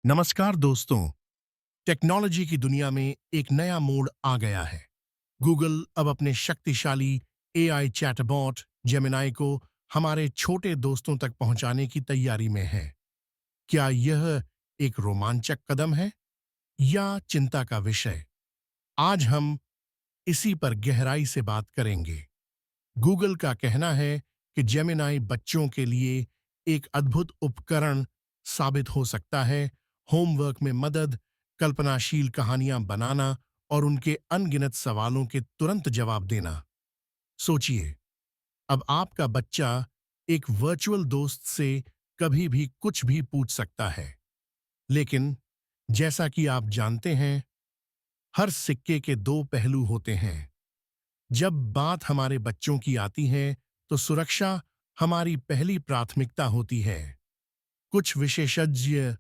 नमस्कार दोस्तों। टेक्नोलॉजी की दुनिया में एक नया मोड़ आ गया है। गूगल अब अपने शक्तिशाली एआई चैटबॉट जेमिनाई को हमारे छोटे दोस्तों तक पहुंचाने की तैयारी में है। क्या यह एक रोमांचक कदम है या चिंता का विषय? आज हम इसी पर गहराई से बात करेंगे। गूगल का कहना है कि जेमिनाई बच्चों के लिए एक अद्भुत उपकरण साबित हो सकता है। होमवर्क में मदद, कल्पनाशील कहानियां बनाना और उनके अनगिनत सवालों के तुरंत जवाब देना। सोचिए, अब आपका बच्चा एक वर्चुअल दोस्त से कभी भी कुछ भी पूछ सकता है। लेकिन जैसा कि आप जानते हैं, हर सिक्के के दो पहलू होते हैं। जब बात हमारे बच्चों की आती है, तो सुरक्षा हमारी पहली प्राथमिकता होती है। कुछ विशेषज्ञ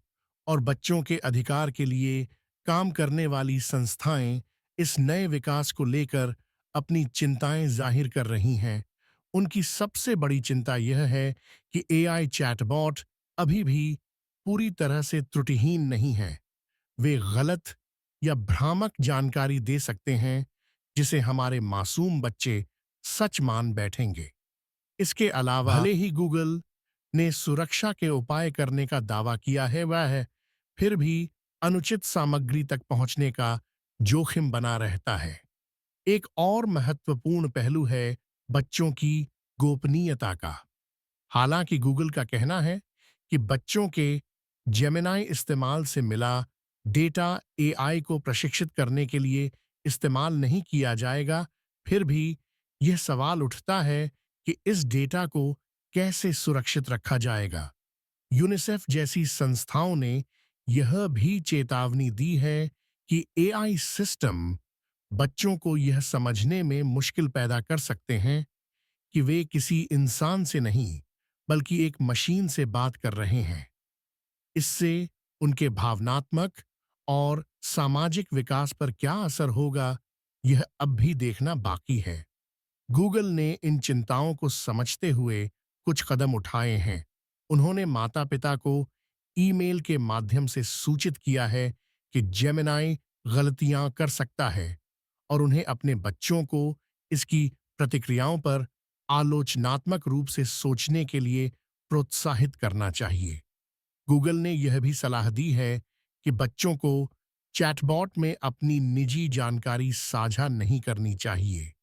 और बच्चों के अधिकार के लिए काम करने वाली संस्थाएं इस नए विकास को लेकर अपनी चिंताएं जाहिर कर रही हैं। उनकी सबसे बड़ी चिंता यह है कि एआई चैटबॉट अभी भी पूरी तरह से त्रुटिहीन नहीं है। वे गलत या भ्रामक जानकारी दे सकते हैं, जिसे हमारे मासूम बच्चे सच मान बैठेंगे। इसके अलावा भले ही गूगल ने सुरक्षा के उपाय करने का दावा किया है, वह फिर भी अनुचित सामग्री तक पहुंचने का जोखिम बना रहता है। एक और महत्वपूर्ण पहलू है बच्चों की गोपनीयता का। हालांकि गूगल का कहना है कि बच्चों के जेमिनाई इस्तेमाल से मिला डेटा एआई को प्रशिक्षित करने के लिए इस्तेमाल नहीं किया जाएगा, फिर भी यह सवाल उठता है कि इस डेटा को कैसे सुरक्षित रखा जाएगा। यूनिसेफ जैसी संस्थाओं ने यह भी चेतावनी दी है कि एआई सिस्टम बच्चों को यह समझने में मुश्किल पैदा कर सकते हैं कि वे किसी इंसान से नहीं, बल्कि एक मशीन से बात कर रहे हैं। इससे उनके भावनात्मक और सामाजिक विकास पर क्या असर होगा, यह अब भी देखना बाकी है। गूगल ने इन चिंताओं को समझते हुए कुछ कदम उठाए हैं। उन्होंने माता-पिता को ईमेल के माध्यम से सूचित किया है कि जेमिनाई गलतियां कर सकता है और उन्हें अपने बच्चों को इसकी प्रतिक्रियाओं पर आलोचनात्मक रूप से सोचने के लिए प्रोत्साहित करना चाहिए। गूगल ने यह भी सलाह दी है कि बच्चों को चैटबॉट में अपनी निजी जानकारी साझा नहीं करनी चाहिए।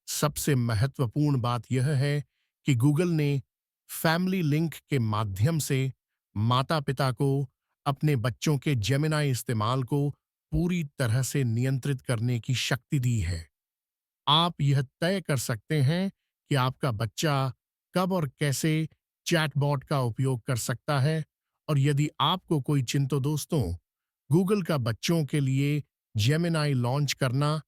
सबसे महत्वपूर्ण बात यह है कि गूगल ने फैमिली लिंक के माध्यम से माता-पिता को अपने बच्चों के जेमिनाई इस्तेमाल को पूरी तरह से नियंत्रित करने की शक्ति दी है। आप यह तय कर सकते हैं कि आपका बच्चा कब और कैसे चैटबॉट का उपयोग कर सकता है। और यदि आपको कोई चिंता, दोस्तों, गूगल का बच्चों के लिए जेमिनाई लॉन्च करना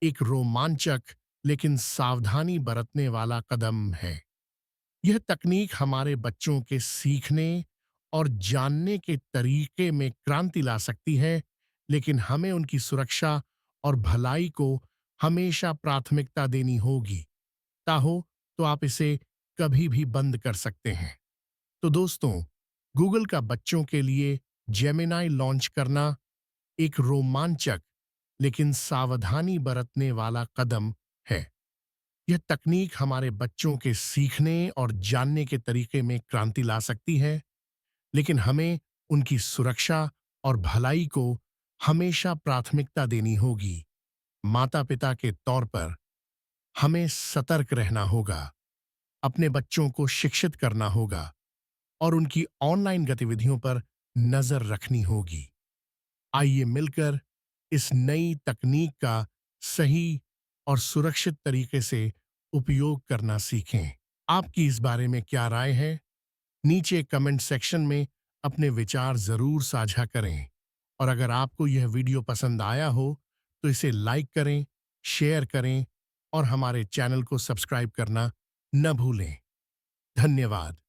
एक रोमांचक लेकिन सावधानी बरतने वाला कदम है। यह तकनीक हमारे बच्चों के सीखने और जानने के तरीके में क्रांति ला सकती है, लेकिन हमें उनकी सुरक्षा और भलाई को हमेशा प्राथमिकता देनी होगी। चाहो तो आप इसे कभी भी बंद कर सकते हैं। तो दोस्तों, गूगल का बच्चों के लिए जेमिनाई लॉन्च करना एक रोमांचक लेकिन सावधानी बरतने वाला कदम है। यह तकनीक हमारे बच्चों के सीखने और जानने के तरीके में क्रांति ला सकती है, लेकिन हमें उनकी सुरक्षा और भलाई को हमेशा प्राथमिकता देनी होगी। माता-पिता के तौर पर हमें सतर्क रहना होगा, अपने बच्चों को शिक्षित करना होगा और उनकी ऑनलाइन गतिविधियों पर नजर रखनी होगी। आइए मिलकर इस नई तकनीक का सही और सुरक्षित तरीके से उपयोग करना सीखें। आपकी इस बारे में क्या राय है? नीचे कमेंट सेक्शन में अपने विचार जरूर साझा करें। और अगर आपको यह वीडियो पसंद आया हो, तो इसे लाइक करें, शेयर करें और हमारे चैनल को सब्सक्राइब करना न भूलें। धन्यवाद।